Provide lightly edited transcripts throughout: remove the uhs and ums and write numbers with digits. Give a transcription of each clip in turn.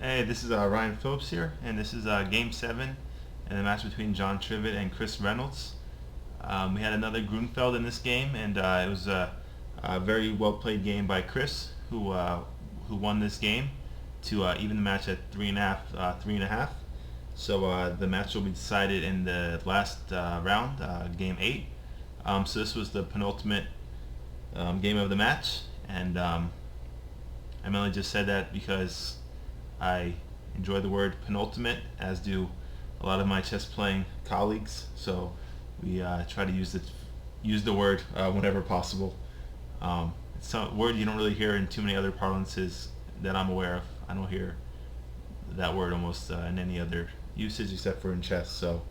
Hey, this is Ryan Phillips here, and this is Game 7 and the match between Jon Trivett and Chris Reynolds. We had another Grunfeld in this game, and it was a very well played game by Chris, who won this game to even the match at 3.5. So the match will be decided in the last round, Game 8. So this was the penultimate game of the match, and I mainly just said that because I enjoy the word penultimate, as do a lot of my chess playing colleagues. So we try to use the word whenever possible. It's a word you don't really hear in too many other parlances that I'm aware of. I don't hear that word almost in any other usage except for in chess. So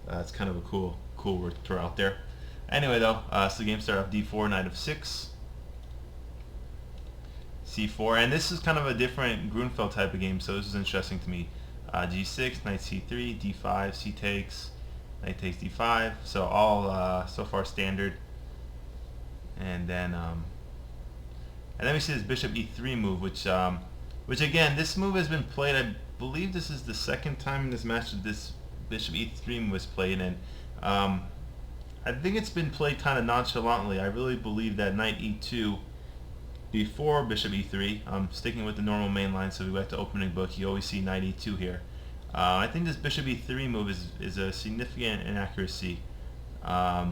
it's kind of a cool word to throw out there. Anyway, though, so the game started off d4, knight of 6. c4, and this is kind of a different Grunfeld type of game, so this is interesting to me. g6, knight c3, d5, c takes, knight takes d5, so all so far standard. And then we see this bishop e3 move, which again, this move has been played. I believe this is the second time in this match that this bishop e3 move was played, and I think it's been played kind of nonchalantly. I really believe that knight e2 before bishop e3. I'm sticking with the normal main line, so we went to opening book. You always see knight e2 here. I think this bishop e3 move is a significant inaccuracy. I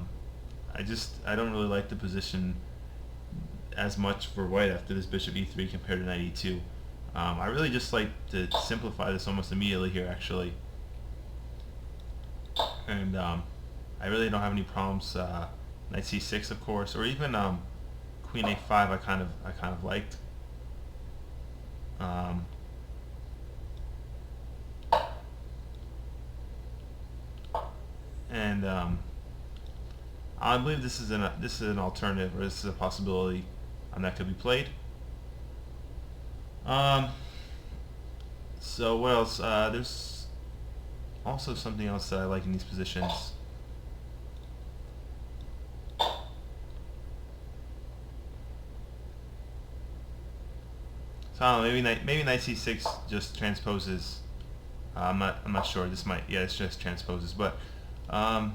don't really like the position as much for white after this bishop e3 compared to knight e2. I really just like to simplify this almost immediately here, actually. And I really don't have any problems. Knight c6, of course, or even Queen a5 I kind of liked. And I believe this is an alternative, or this is a possibility that could be played. So what else? There's also something else that I like in these positions. So I don't know, maybe knight c6 just transposes. I'm not sure. It's just transposes, but so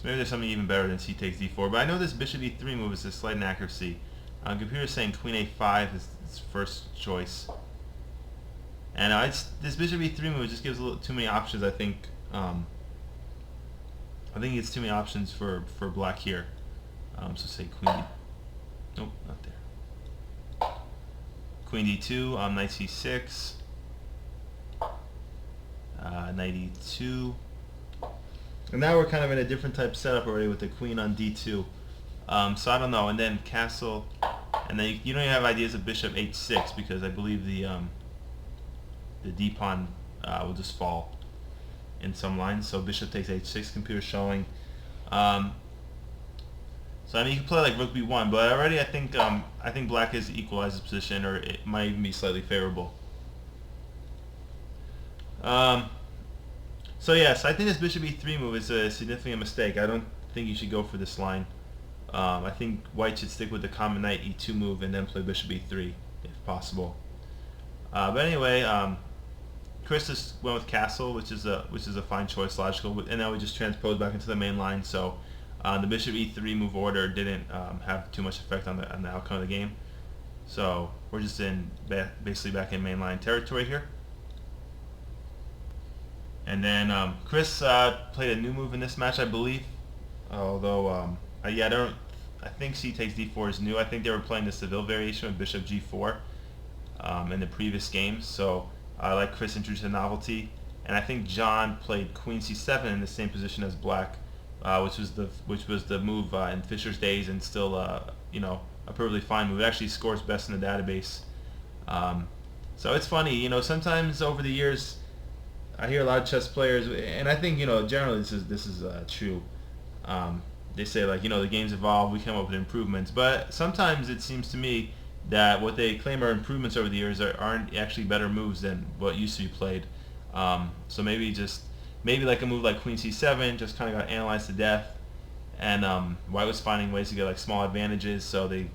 maybe there's something even better than c takes d4. But I know this bishop e3 move is a slight inaccuracy. Computer's saying queen a5 is its first choice, and this bishop e3 move just gives a little too many options. I think it's too many options for black here. So say queen. Nope, not there. Queen d2, knight c6, knight e2, and now we're kind of in a different type setup already with the queen on d2. So I don't know, and then castle, and then you don't even have ideas of bishop h6 because I believe the d pawn will just fall in some lines. So bishop takes h6, computer showing. So I mean, you can play like rook b1, but already I think black has equalized his position, or it might even be slightly favorable. So yes, I think this bishop e3 move is a significant mistake. I don't think you should go for this line. I think white should stick with the common knight e2 move and then play bishop e3 if possible. But anyway, Chris just went with castle, which is a fine choice, logical. And now we just transpose back into the main line. So the bishop e3 move order didn't have too much effect on the outcome of the game. So we're just basically back in mainline territory here. And then Chris played a new move in this match, I believe. Although, I think c takes d4 is new. I think they were playing the Seville variation with bishop g4 in the previous games. So I like Chris introduced a novelty. And I think Jon played queen c7 in the same position as black. Which was the move in Fischer's days, and still a perfectly fine move. It actually scores best in the database. So it's funny, sometimes over the years I hear a lot of chess players, and I think generally this is true. They say like the game's evolved, we come up with improvements, but sometimes it seems to me that what they claim are improvements over the years aren't actually better moves than what used to be played. So maybe like a move like queen c7 just kind of got analyzed to death, and white was finding ways to get like small advantages, so the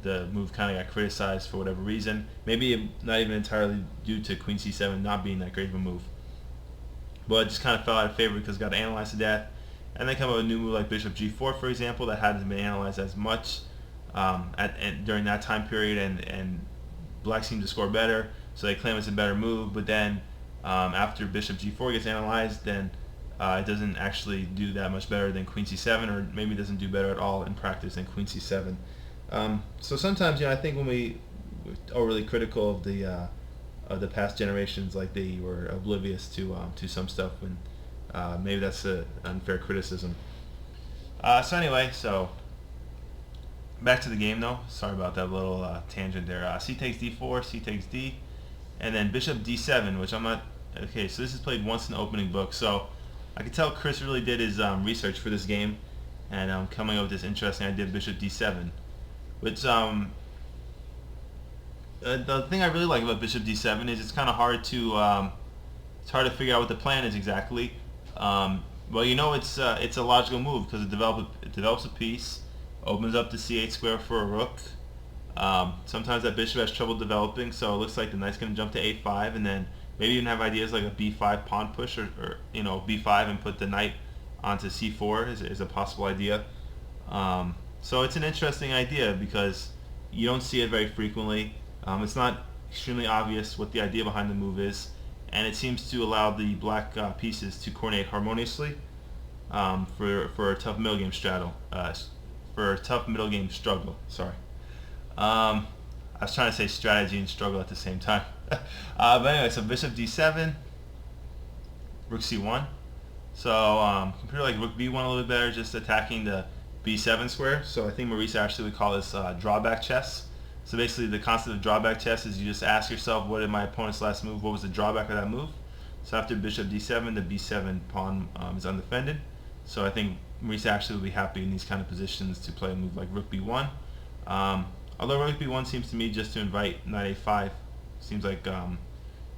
the move kind of got criticized for whatever reason. Maybe not even entirely due to Queen C7 not being that great of a move, but it just kind of fell out of favor because it got analyzed to death. And then come up with a new move like Bishop G4, for example, that hadn't been analyzed as much during that time period, and Black seemed to score better, so they claim it's a better move. But then after Bishop G4 gets analyzed, then it doesn't actually do that much better than Queen C7, or maybe it doesn't do better at all in practice than Queen C7. So sometimes, I think when we're overly critical of the past generations, like they were oblivious to some stuff, when maybe that's an unfair criticism. So anyway, back to the game though. Sorry about that little tangent there. C takes D4, C takes D, and then Bishop D7, which I'm not... Okay, so this is played once in the opening book, so I can tell Chris really did his research for this game, and coming up with this interesting idea of Bishop D7. Which, the thing I really like about Bishop D7 is it's kind of hard to figure out what the plan is exactly. Well, it's a logical move because it develops a piece, opens up the C8 square for a rook. Sometimes that bishop has trouble developing, so it looks like the knight's going to jump to A5, and then maybe even have ideas like a B5 pawn push, or B5 and put the knight onto C4 is a possible idea. So it's an interesting idea because you don't see it very frequently. It's not extremely obvious what the idea behind the move is, and it seems to allow the black pieces to coordinate harmoniously for a tough middle game struggle. Sorry. I was trying to say strategy and struggle at the same time. But anyway, so Bishop D7, Rook C1. So computer like Rook B1 a little bit better, just attacking the B7 square. So I think Maurice actually would call this drawback chess. So basically the concept of drawback chess is you just ask yourself, what did my opponent's last move, what was the drawback of that move? So after Bishop D7, the B7 pawn is undefended. So I think Maurice actually would be happy in these kind of positions to play a move like Rook B1. Although Rook B1 seems to me just to invite Knight A5. Seems like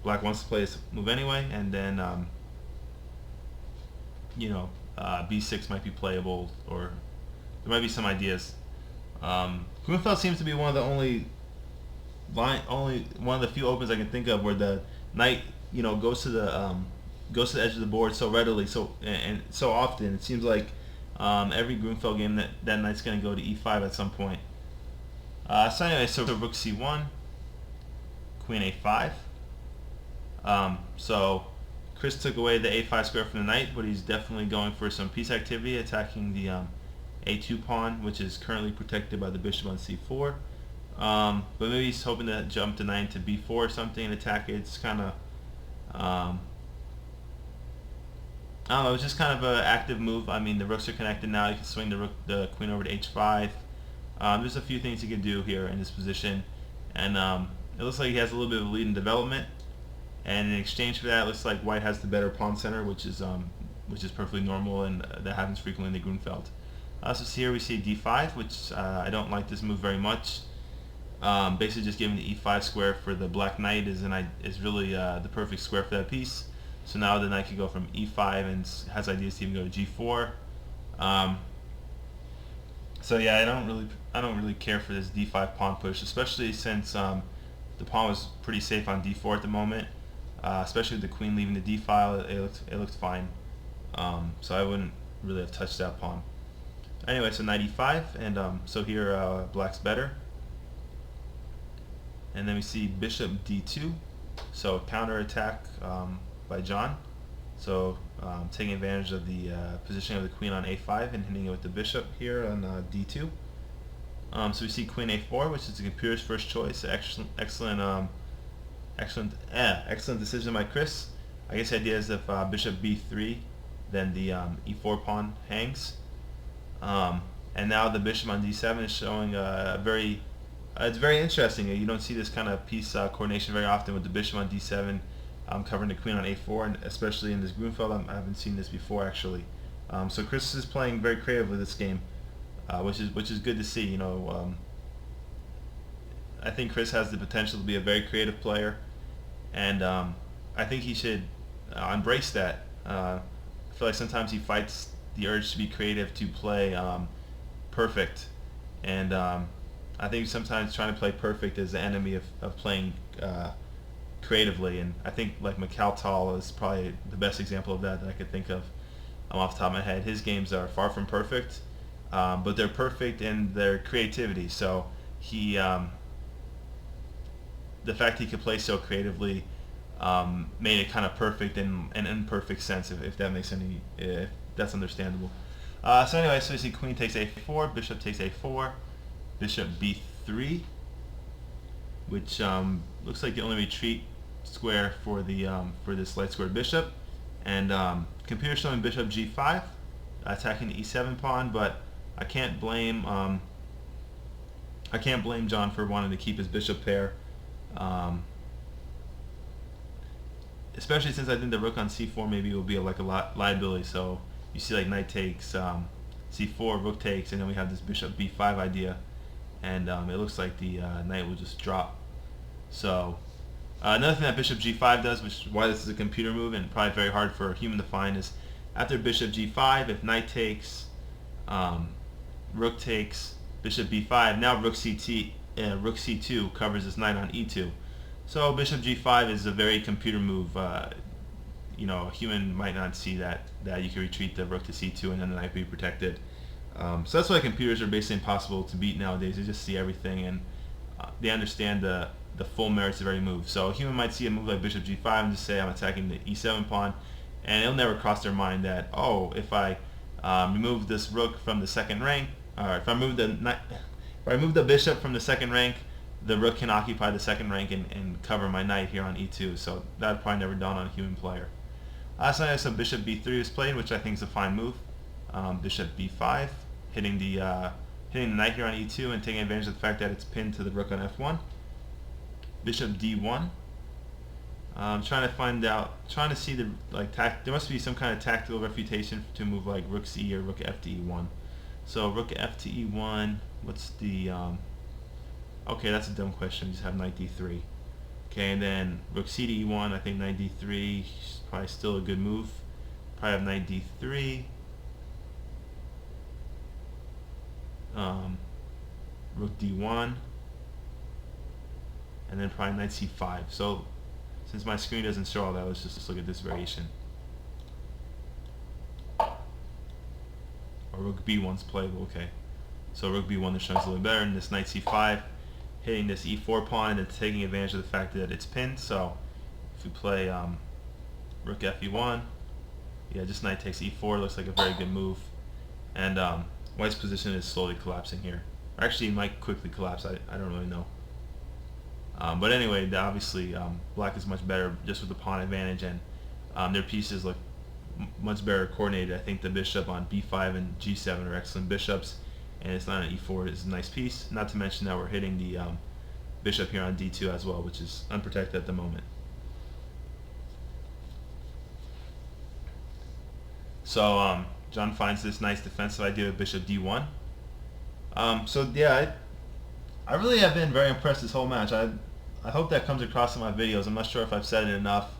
Black wants to play this move anyway, and then B6 might be playable, or there might be some ideas. Grunfeld seems to be one of the one of the few opens I can think of where the knight goes to the edge of the board so readily, and so often. It seems like every Grunfeld game that knight's going to go to E5 at some point. So anyway, so Rook C1, Queen A5. So Chris took away the A5 square from the knight, but he's definitely going for some piece activity, attacking the A2 pawn, which is currently protected by the bishop on C4. But maybe he's hoping to jump the knight into B4 or something and attack it. It's kind of, I don't know, it's just kind of an active move. I mean, the rooks are connected now. You can swing the queen over to H5. There's a few things he can do here in this position, and it looks like he has a little bit of a lead in development. And in exchange for that, it looks like White has the better pawn center, which is perfectly normal, and that happens frequently in the Grunfeld. So here we see D5, which I don't like this move very much. Basically, just giving the E5 square for the black knight is really the perfect square for that piece. So now the knight can go from E5 and has ideas to even go to G4. So yeah, I don't really care for this D5 pawn push, especially since the pawn was pretty safe on D4 at the moment. Especially with the queen leaving the D file, it looked fine. So I wouldn't really have touched that pawn. Anyway, so knight E5, and so here black's better. And then we see bishop D2, so counter attack by Jon. So taking advantage of the positioning of the queen on A5 and hitting it with the bishop here on D2. So we see queen A4, which is the computer's first choice. Excellent decision by Chris. I guess the idea is if bishop B3, then the E4 pawn hangs. And now the bishop on D7 is showing it's very interesting. You don't see this kind of piece coordination very often with the bishop on D7 covering the queen on A4, and especially in this Grunfeld, I haven't seen this before actually. So Chris is playing very creatively this game, which is good to see. I think Chris has the potential to be a very creative player, and I think he should embrace that. I feel like sometimes he fights the urge to be creative, to play perfect, and I think sometimes trying to play perfect is the enemy of playing creatively, and I think like Tal is probably the best example of that I could think of off the top of my head. His games are far from perfect, but they're perfect in their creativity. So he, the fact he could play so creatively made it kind of perfect in an imperfect sense, if that makes any, if that's understandable. So anyway, so you see queen takes a4, bishop takes a4, bishop b3, which looks like the only retreat square for the for this light squared bishop, and computer showing bishop g5, attacking the e7 pawn, but I can't blame Jon for wanting to keep his bishop pair, especially since I think the rook on c4 maybe will be like a liability. So you see like knight takes, c4, rook takes, and then we have this bishop b5 idea, and it looks like the knight will just drop. So another thing that bishop g5 does, which is why this is a computer move and probably very hard for a human to find, is after bishop g5, if knight takes, rook takes, bishop b5, now rook c2 covers this knight on e2. So bishop g5 is a very computer move. You know, a human might not see that you can retreat the rook to c2 and then the knight be protected. So that's why computers are basically impossible to beat nowadays. They just see everything, and they understand the full merits of every move. So a human might see a move like bishop g5 and just say, I'm attacking the e7 pawn, and it'll never cross their mind that, oh, if I remove this rook from the second rank, or if I move the bishop from the second rank, the rook can occupy the second rank and cover my knight here on e2. So that would probably never dawn on a human player. So bishop b3 is played, which I think is a fine move. Bishop b5, hitting the knight here on e2 and taking advantage of the fact that it's pinned to the rook on f1. Bishop d1. Trying to see the there must be some kind of tactical refutation to move like rook c or rook f to e1. So rook f to e1. What's the okay, that's a dumb question. Just have knight d3. Okay, and then rook c to e1. I think knight d3 is probably still a good move. Probably have knight d3. Rook d1. And then probably knight c5. So since my screen doesn't show all that, let's just look at this variation. Or rook b1's playable, okay. So rook b1 is showing a little better, and this knight c5 hitting this e4 pawn and then taking advantage of the fact that it's pinned. So if we play rook fe1, yeah, just knight takes e4 looks like a very good move. And white's position is slowly collapsing here. Or actually, it might quickly collapse. I don't really know. But anyway, obviously, black is much better just with the pawn advantage, and their pieces look much better coordinated. I think the bishop on b5 and g7 are excellent bishops, and it's not an e4 is a nice piece. Not to mention that we're hitting the bishop here on d2 as well, which is unprotected at the moment. So Jon finds this nice defensive idea of bishop d1. So yeah, I really have been very impressed this whole match. I hope that comes across in my videos. I'm not sure if I've said it enough.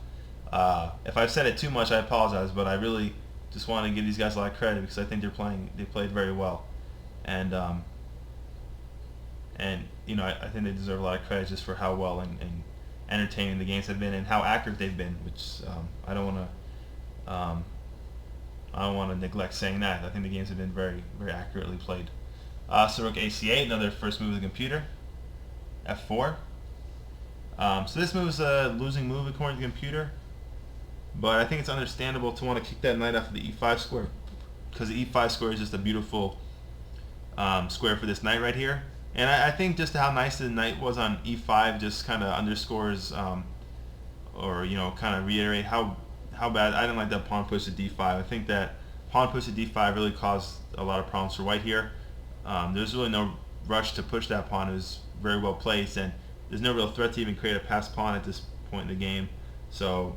If I've said it too much, I apologize, but I really just want to give these guys a lot of credit because I think they played very well. And you know, I think they deserve a lot of credit just for how well and entertaining the games have been and how accurate they've been, which I don't want to neglect saying that. I think the games have been very, very accurately played. So rook ac8, another first move of the computer. f4. So this move is a losing move according to the computer, but I think it's understandable to want to kick that knight off of the e5 square, because the e5 square is just a beautiful square for this knight right here. And I think just how nice the knight was on e5 just kind of underscores, or you know, kind of reiterate how bad I didn't like that pawn push to d5. I think that pawn push to d5 really caused a lot of problems for white here. There's really no rush to push that pawn. It was very well placed, and there's no real threat to even create a passed pawn at this point in the game. So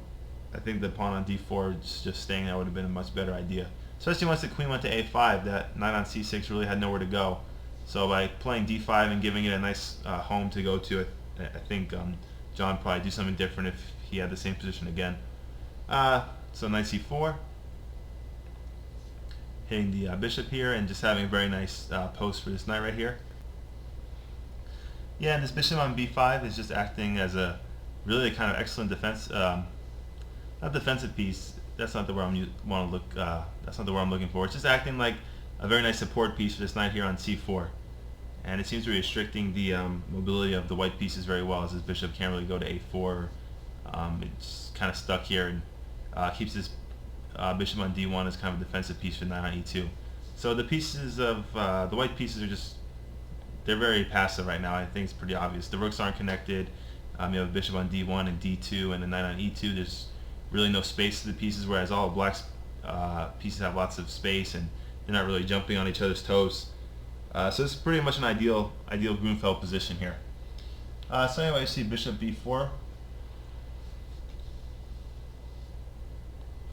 I think the pawn on d4 just staying there would have been a much better idea. Especially once the queen went to a5, that knight on c6 really had nowhere to go. So by playing d5 and giving it a nice home to go to, I think Jon would probably do something different if he had the same position again. So knight c4. Hitting the bishop here and just having a very nice post for this knight right here. Yeah, and this bishop on b5 is just acting as a really kind of excellent defense, not defensive piece. That's not the word want to look. That's not the word I'm looking for. It's just acting like a very nice support piece for this knight here on c4, and it seems to be restricting the mobility of the white pieces very well, as this bishop can't really go to a4. It's kind of stuck here and keeps this bishop on d1 as kind of a defensive piece for knight on e2. So the pieces of the white pieces are just, they're very passive right now. I think it's pretty obvious. The rooks aren't connected. You have a bishop on d1 and d2 and a knight on e2. There's really no space to the pieces, whereas all of black's pieces have lots of space and they're not really jumping on each other's toes. So it's pretty much an ideal Grunfeld position here. So anyway, I see bishop b4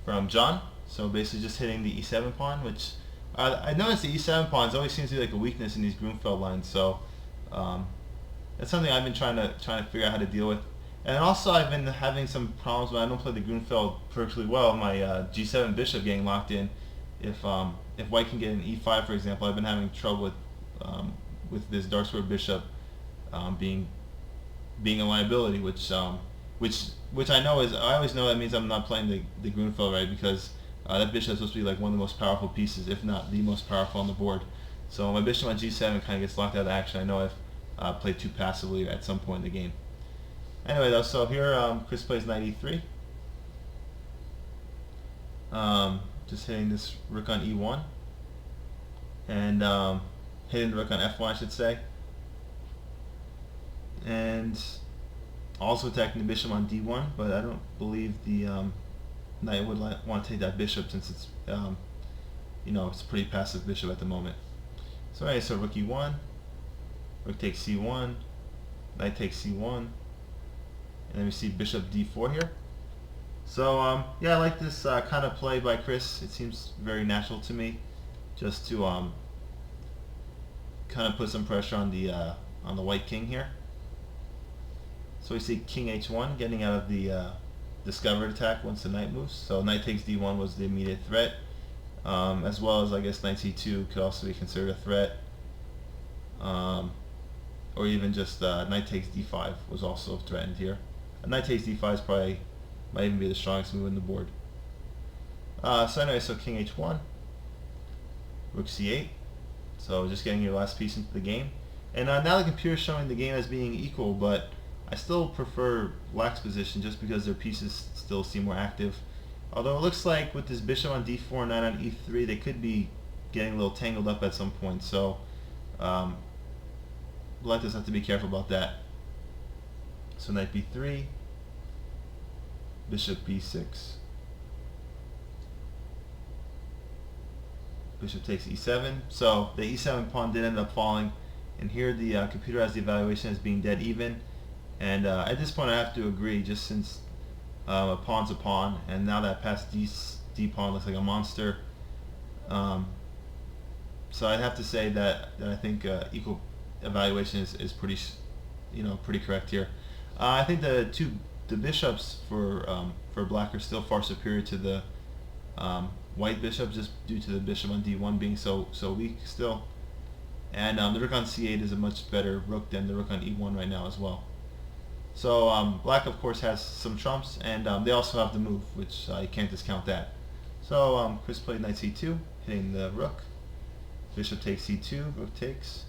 from John. So basically just hitting the e7 pawn, which I noticed the e7 pawns always seems to be like a weakness in these Grunfeld lines. So that's something I've been trying to figure out how to deal with. And also I've been having some problems when I don't play the Grunfeld perfectly well. My g7 bishop getting locked in. If white can get an e5, for example, I've been having trouble with this dark square bishop being a liability, which I know is, I always know that means I'm not playing the Grunfeld right, because that bishop is supposed to be like one of the most powerful pieces, if not the most powerful on the board. So my bishop on g7 kind of gets locked out of action. I know I've played too passively at some point in the game. Anyway, though, so here Chris plays knight e3. Just hitting this rook on e1, and hitting the rook on f1, I should say, and also attacking the bishop on d1. But I don't believe the knight would want to take that bishop, since it's it's a pretty passive bishop at the moment. So anyway, so rook e1, rook takes c1, knight takes c1, and then we see bishop d4 here. So yeah, I like this kind of play by Chris. It seems very natural to me, just to kind of put some pressure on the white king here. So we see king h1 getting out of the discovered attack once the knight moves. So knight takes d1 was the immediate threat, as well as I guess knight c2 could also be considered a threat, or even just knight takes d5 was also threatened here. Knight takes d5 is probably might even be the strongest move in the board. So anyway, so king h1, rook c8. So just getting your last piece into the game. And now the computer is showing the game as being equal, but I still prefer black's position just because their pieces still seem more active. Although it looks like with this bishop on d4 and knight on e3, they could be getting a little tangled up at some point. So black does have to be careful about that. So knight b3, bishop b6, bishop takes e7. So the e7 pawn did end up falling, and here the computer has the evaluation as being dead even. And at this point I have to agree, just since a pawn's a pawn, and now that passed d pawn looks like a monster. So I'd have to say that I think equal evaluation is pretty pretty correct here. I think the bishops for black are still far superior to the white bishop, just due to the bishop on d1 being so weak still. And the rook on c8 is a much better rook than the rook on e1 right now as well. So black of course has some trumps, and they also have the move, which you can't discount that. So Chris played knight c2, hitting the rook. Bishop takes c2, rook takes.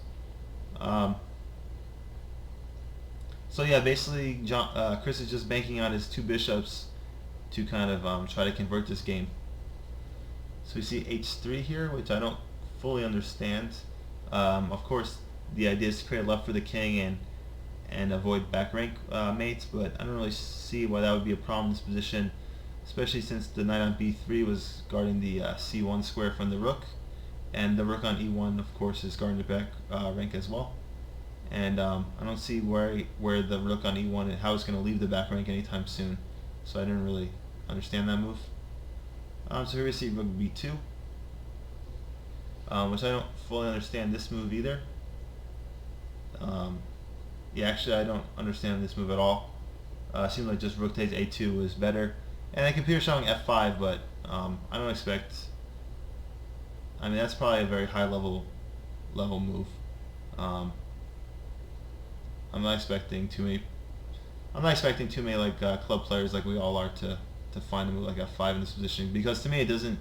So yeah, basically Chris is just banking on his two bishops to kind of try to convert this game. So we see h3 here, which I don't fully understand. Of course, the idea is to create left for the king and avoid back rank mates, but I don't really see why that would be a problem in this position, especially since the knight on b3 was guarding the c1 square from the rook, and the rook on e1 of course is guarding the back rank as well. And I don't see where the rook on e1 and how it's going to leave the back rank anytime soon, so I didn't really understand that move. So here we see rook b2, which I don't fully understand this move either. Yeah, actually I don't understand this move at all. Seems like just rook takes a2 is better, and the computer showing f5, but I don't expect. I mean, that's probably a very high level move. I'm not expecting too many. I'm not expecting too many like club players like we all are to find a move like F5 in this position, because to me it doesn't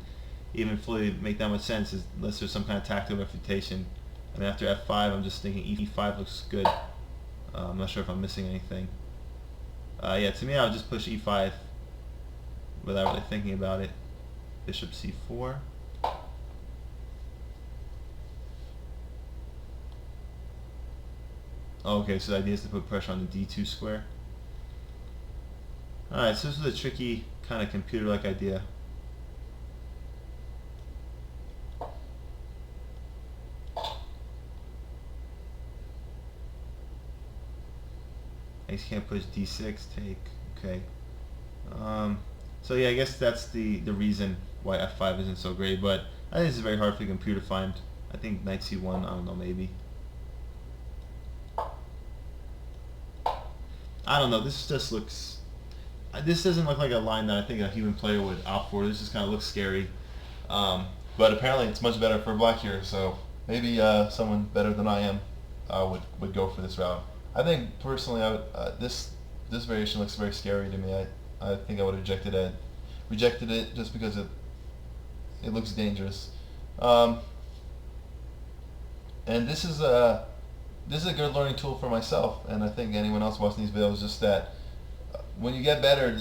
even fully make that much sense unless there's some kind of tactical refutation. I mean, after F5, I'm just thinking E5 looks good. I'm not sure if I'm missing anything. Yeah, to me, I would just push E5 without really thinking about it. Bishop C4. Okay, so the idea is to put pressure on the D2 square. Alright, so this is a tricky kind of computer-like idea. I just can't push D6, take, okay. So yeah, I guess that's the reason why F5 isn't so great, but I think this is very hard for the computer to find. I think Knight C1, I don't know, maybe. I don't know, this just looks, this doesn't look like a line that I think a human player would opt for. This just kind of looks scary. But apparently it's much better for black here, so maybe someone better than I am would go for this route. I think personally, this variation looks very scary to me. I think I would have rejected it just because it looks dangerous. And this is a good learning tool for myself, and I think anyone else watching these videos. Just that when you get better,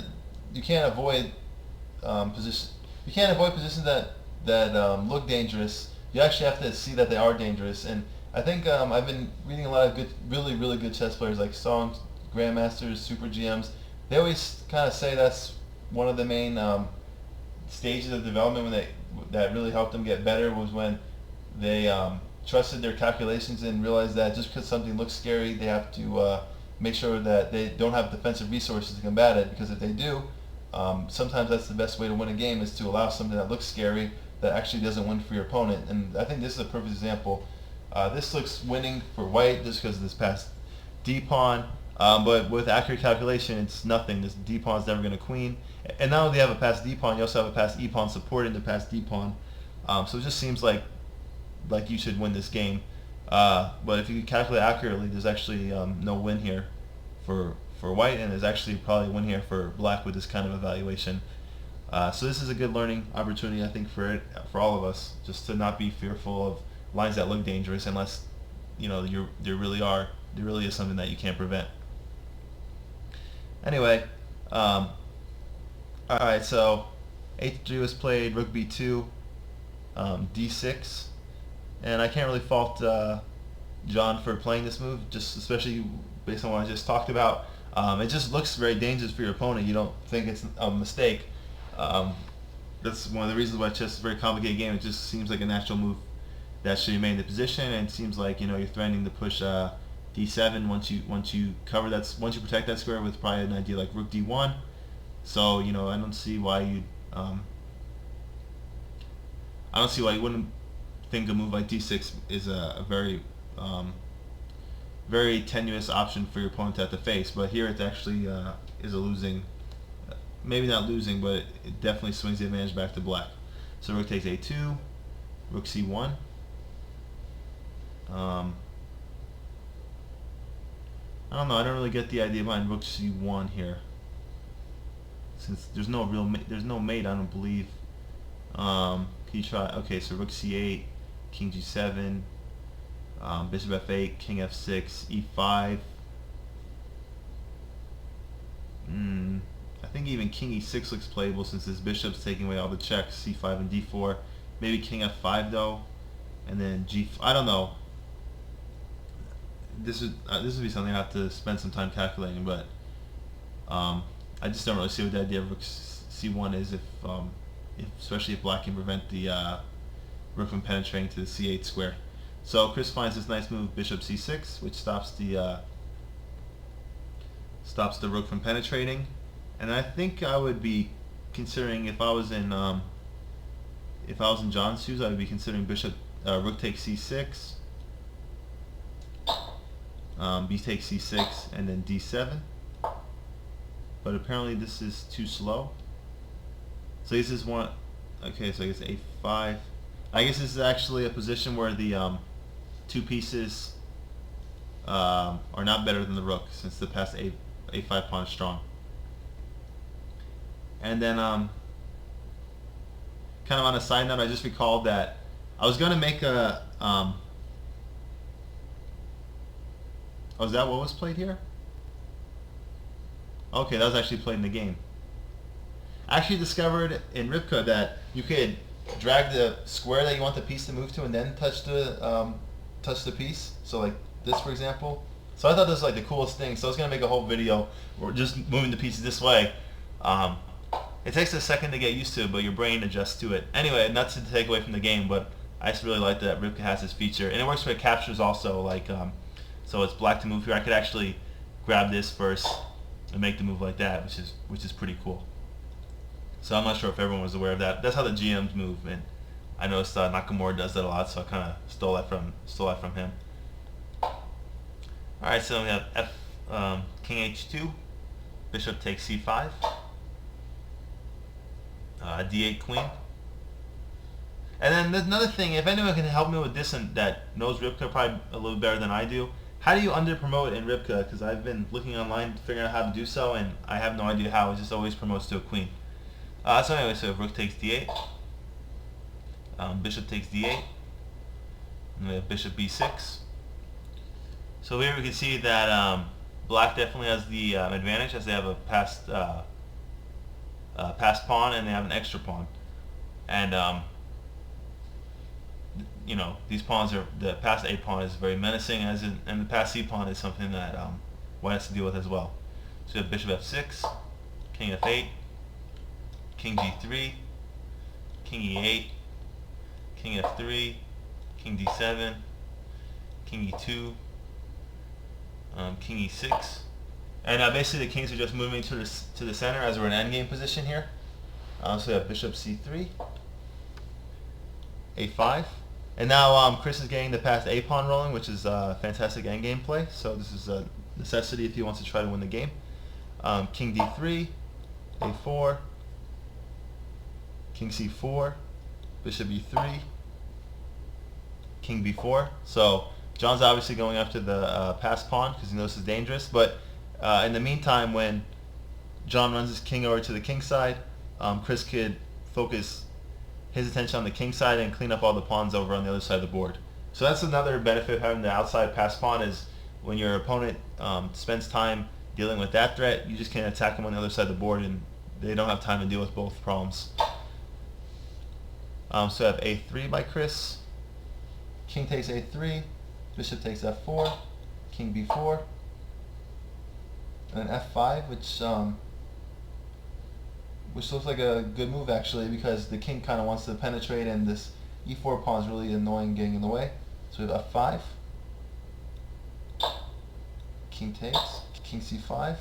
you can't avoid positions that look dangerous. You actually have to see that they are dangerous. And I think I've been reading a lot of good, really good chess players like Song, Grandmasters, Super GMs. They always kind of say that's one of the main stages of development that really helped them get better, was when they trusted their calculations and realized that just because something looks scary, they have to make sure that they don't have defensive resources to combat it, because if they do, sometimes that's the best way to win a game, is to allow something that looks scary that actually doesn't win for your opponent. And I think this is a perfect example. This looks winning for white just because of this passed d-pawn, but with accurate calculation, it's nothing. This d-pawn is never going to queen. And not only do you have a passed d-pawn, you also have a passed e-pawn supporting the passed d-pawn. So it just seems like you should win this game. But if you calculate accurately, there's actually no win here for white, and there's actually probably a win here for black with this kind of evaluation. So this is a good learning opportunity, I think, for all of us, just to not be fearful of lines that look dangerous, unless there really is something that you can't prevent. Anyway, all right. So H3 was played, Rook B2, D6, and I can't really fault Jon for playing this move, just especially based on what I just talked about. It just looks very dangerous for your opponent. You don't think it's a mistake. That's one of the reasons why chess is a very complicated game. It just seems like a natural move that should remain in the position, and it seems like you're threatening to push D7 once you protect that square with probably an idea like Rook D1. So I don't see why you wouldn't think a move like D6 is a very very tenuous option for your opponent to have to face. But here it actually is a losing. Maybe not losing, but it definitely swings the advantage back to black. So Rook takes A2, Rook C1. I don't know. I don't really get the idea behind Rook C1 here, since there's no mate. I don't believe. Can you try? Okay, so Rook C8, King G7, Bishop F8, King F6, E5. I think even King E6 looks playable, since this bishop's taking away all the checks. C5 and D4. Maybe King F5 though, and then G. I don't know. This would be something I have to spend some time calculating, but I just don't really see what the idea of Rook C1 is, especially if black can prevent the Rook from penetrating to the C8 square. So Chris finds this nice move, Bishop C6, which stops the Rook from penetrating. And I think I would be considering, if I was in Jon's shoes, I would be considering Rook takes C6, B takes C6, and then D7. But apparently this is too slow. So this is one. Okay, so I guess A5. I guess this is actually a position where the two pieces are not better than the rook, since the passed a5 pawn is strong. And then kind of on a side note, I just recalled that I was going to make a oh, is that what was played here? Okay, that was actually played in the game. I actually discovered in Rivka that you could drag the square that you want the piece to move to and then touch the piece. So like this, for example. So I thought this was like the coolest thing. So I was gonna make a whole video where just moving the pieces this way. It takes a second to get used to, but your brain adjusts to it. Anyway, not to take away from the game, but I just really like that Rivka has this feature, and it works for captures also. Like, so it's black to move here. I could actually grab this first and make the move like that, which is pretty cool. So I'm not sure if everyone was aware of that. That's how the GMs move, and I noticed Nakamura does that a lot, so I kind of stole that from him. All right, so we have King H2, Bishop takes C5, D8 Queen. And then there's another thing, if anyone can help me with this and that knows Rivka probably a little better than I do, how do you under-promote in Rivka? Because I've been looking online figuring out how to do so, and I have no idea how. It just always promotes to a queen. So anyway, so rook takes D8, bishop takes D8, and we have bishop B6. So here we can see that black definitely has the advantage, as they have a passed pawn and they have an extra pawn. And you know, these pawns are, the passed A pawn is very menacing, and the passed C pawn is something that white has to deal with as well. So we have bishop F6, king F8, king G3, king E8, king F3, king D7, king E2, king E6, and basically the kings are just moving to the center as we're in endgame position here. So we have bishop C3, A5, and now Chris is getting the passed A pawn rolling, which is fantastic endgame play. So this is a necessity if he wants to try to win the game. King D3, A4, king C4, bishop E3, king B4. So Jon's obviously going after the passed pawn because he knows it's dangerous. But in the meantime, when Jon runs his king over to the king side, Chris could focus his attention on the king side and clean up all the pawns over on the other side of the board. So that's another benefit of having the outside passed pawn, is when your opponent spends time dealing with that threat, you just can't attack them on the other side of the board, and they don't have time to deal with both problems. So I have A3 by Chris. King takes A3, bishop takes F4, king B4, and then F5, which looks like a good move actually, because the king kind of wants to penetrate, and this E4 pawn is really annoying, getting in the way. So we have F5, king takes, king C5.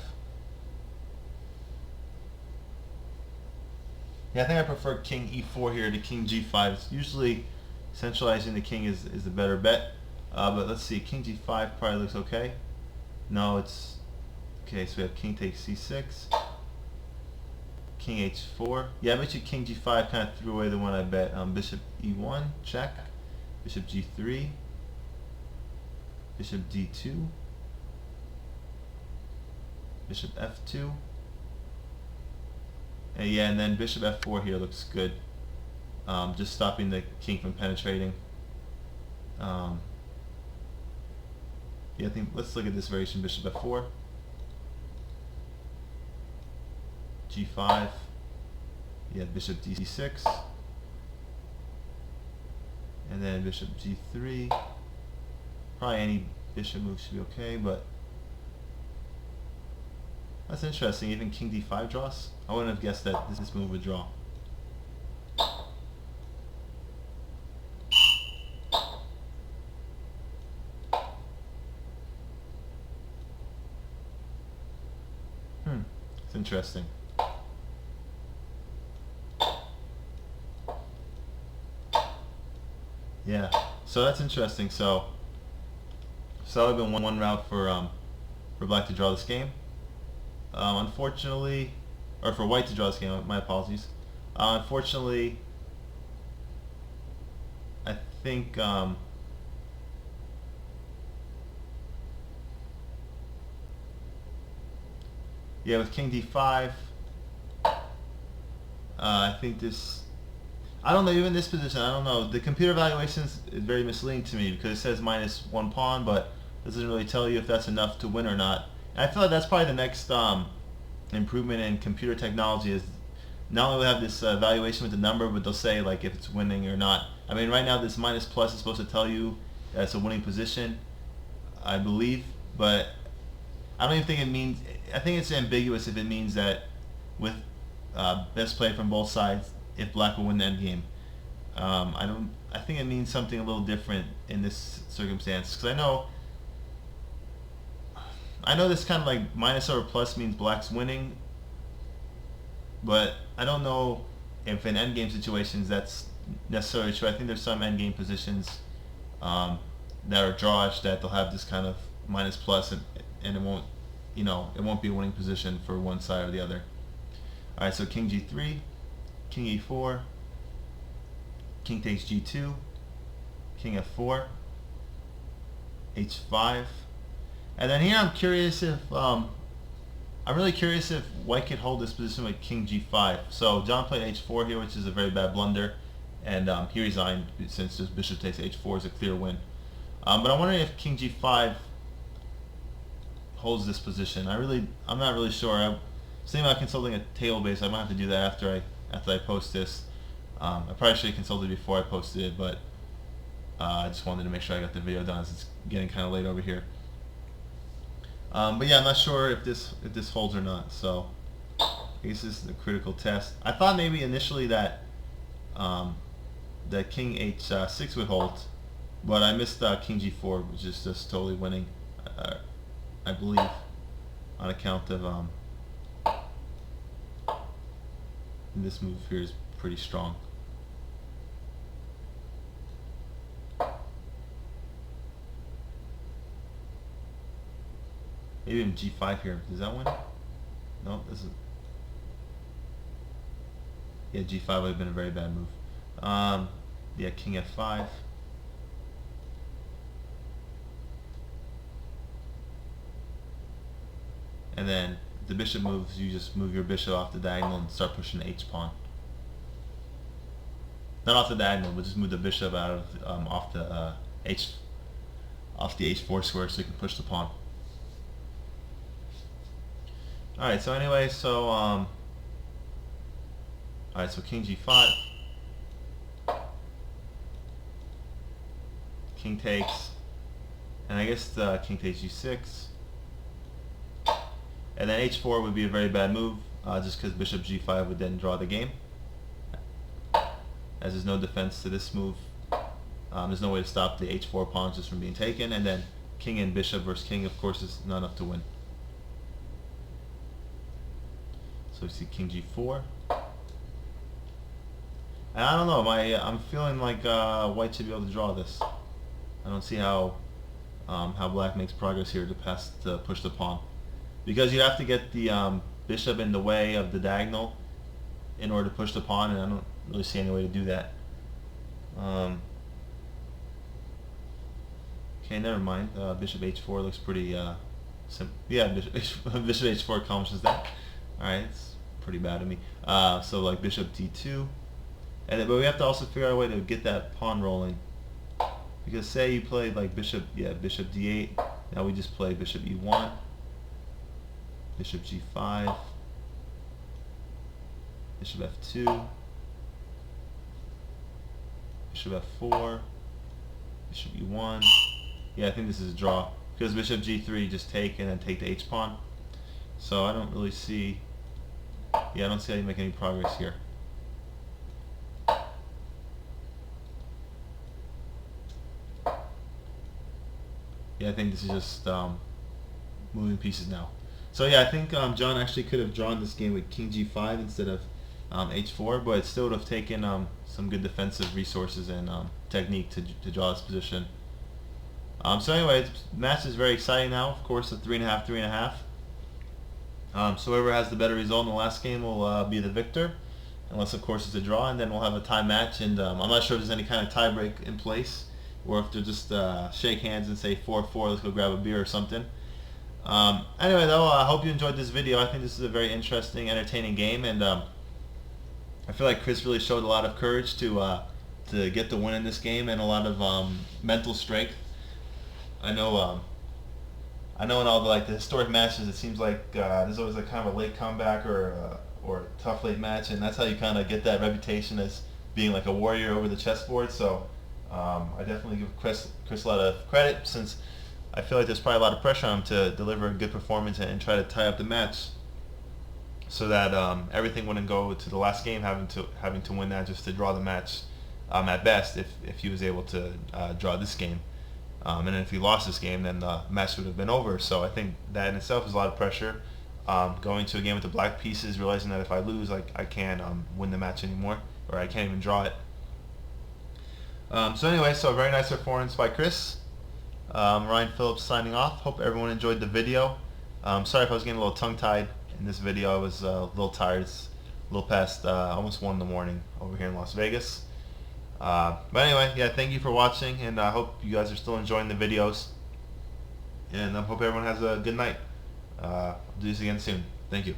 Yeah, I think I prefer king E4 here to king G5. It's usually centralizing the king is the better bet. But let's see, king G5 probably looks okay. No, it's okay. So we have king takes C6, king H4. Yeah, I bet you king G5 kind of threw away the one I bet. Bishop E1, check. Bishop G3, bishop D2, bishop F2. And yeah, and then bishop F4 here looks good. Just stopping the king from penetrating. Yeah, I think let's look at this variation. Bishop F4, G5. Yeah, bishop D6, and then bishop G3. Probably any bishop move should be okay, but that's interesting. Even king D5 draws. I wouldn't have guessed that this move would draw. It's interesting. Yeah, so that's interesting. So that would have been one route for black to draw this game. Unfortunately, or for white to draw this game. My apologies. Unfortunately, I think Yeah, with king d5, I think this, I don't know, even this position, I don't know. The computer evaluations is very misleading to me because it says minus one pawn, but it doesn't really tell you if that's enough to win or not. And I feel like that's probably the next improvement in computer technology is not only will have this evaluation with the number, but they'll say like if it's winning or not. I mean, right now this minus plus is supposed to tell you that it's a winning position, I believe, but I don't even think it means, I think it's ambiguous if it means that with best play from both sides, if black will win the endgame. I think it means something a little different in this circumstance, because I know this kind of like minus over plus means black's winning, but I don't know if in endgame situations that's necessarily true. I think there's some endgame positions that are drawish that they'll have this kind of minus plus, and it won't, it won't be a winning position for one side or the other. All right, so king g3, king e4, king takes g2, king f4, h5, and then here I'm curious if I'm really curious if white could hold this position with king g5. So John played h4 here, which is a very bad blunder, and he resigned since this bishop takes h4 is a clear win. But I'm wondering if king g5 holds this position. I'm not really sure. I'm thinking about consulting a table base. I might have to do that after I post this. I probably should have consulted before I posted it, but I just wanted to make sure I got the video done since it's getting kind of late over here. But yeah, I'm not sure if this holds or not. So I guess this is the critical test. I thought maybe initially that that king h6 would hold, but I missed king g4, which is just totally winning, I believe, on account of this move here is pretty strong. Maybe even g5 here. Does that win? No, this is. Yeah, g5 would have been a very bad move. Yeah, king f5. And then if the bishop moves, you just move your bishop off the diagonal and start pushing the h pawn. Not off the diagonal, but just move the bishop out of off the h4 square so you can push the pawn. Alright, so anyway, alright, so king g5, king takes, and I guess the king takes g6, and then h4 would be a very bad move, just because bishop g5 would then draw the game, as there's no defense to this move. There's no way to stop the h4 pawns just from being taken, and then king and bishop versus king, of course, is not enough to win. So we see king g4, and I don't know. I'm feeling like white should be able to draw this. I don't see how black makes progress here to push the pawn, because you have to get the bishop in the way of the diagonal in order to push the pawn, and I don't really see any way to do that. Okay, never mind. Bishop h4 looks pretty simple. Yeah, bishop h4 accomplishes that. Alright, it's pretty bad of me. So like bishop d2, but we have to also figure out a way to get that pawn rolling. Because say you played like bishop d8, now we just play bishop e1, bishop g5, bishop f2, bishop f4, bishop e1. Yeah, I think this is a draw because bishop g3 just take and then take the h pawn. So I don't really see. Yeah, I don't see how you make any progress here. Yeah, I think this is just moving pieces now. So yeah, I think John actually could have drawn this game with king g5 instead of h4, but it still would have taken some good defensive resources and technique to draw this position. So anyway, the match is very exciting now. Of course, a 3.5, 3.5. So whoever has the better result in the last game will be the victor, unless of course it's a draw, and then we'll have a tie match. And I'm not sure if there's any kind of tie break in place, or if they'll just shake hands and say 4-4, let's go grab a beer or something. Anyway, though, I hope you enjoyed this video. I think this is a very interesting, entertaining game, and I feel like Chris really showed a lot of courage to get the win in this game, and a lot of mental strength. I know. I know in all the historic matches, it seems like there's always like kind of a late comeback or a tough late match, and that's how you kind of get that reputation as being like a warrior over the chessboard. So I definitely give Chris a lot of credit, since I feel like there's probably a lot of pressure on him to deliver a good performance and try to tie up the match, so that everything wouldn't go to the last game having to win that just to draw the match at best, if he was able to draw this game. And then if he lost this game, then the match would have been over. So I think that in itself is a lot of pressure. Going to a game with the black pieces, realizing that if I lose, I can't win the match anymore, or I can't even draw it. So anyway, so very nice performance by Chris. Ryan Phillips signing off. Hope everyone enjoyed the video. Sorry if I was getting a little tongue-tied in this video. I was a little tired. It's a little past almost 1 in the morning over here in Las Vegas. But anyway, yeah, thank you for watching, and I hope you guys are still enjoying the videos, and I hope everyone has a good night. I'll do this again soon. Thank you.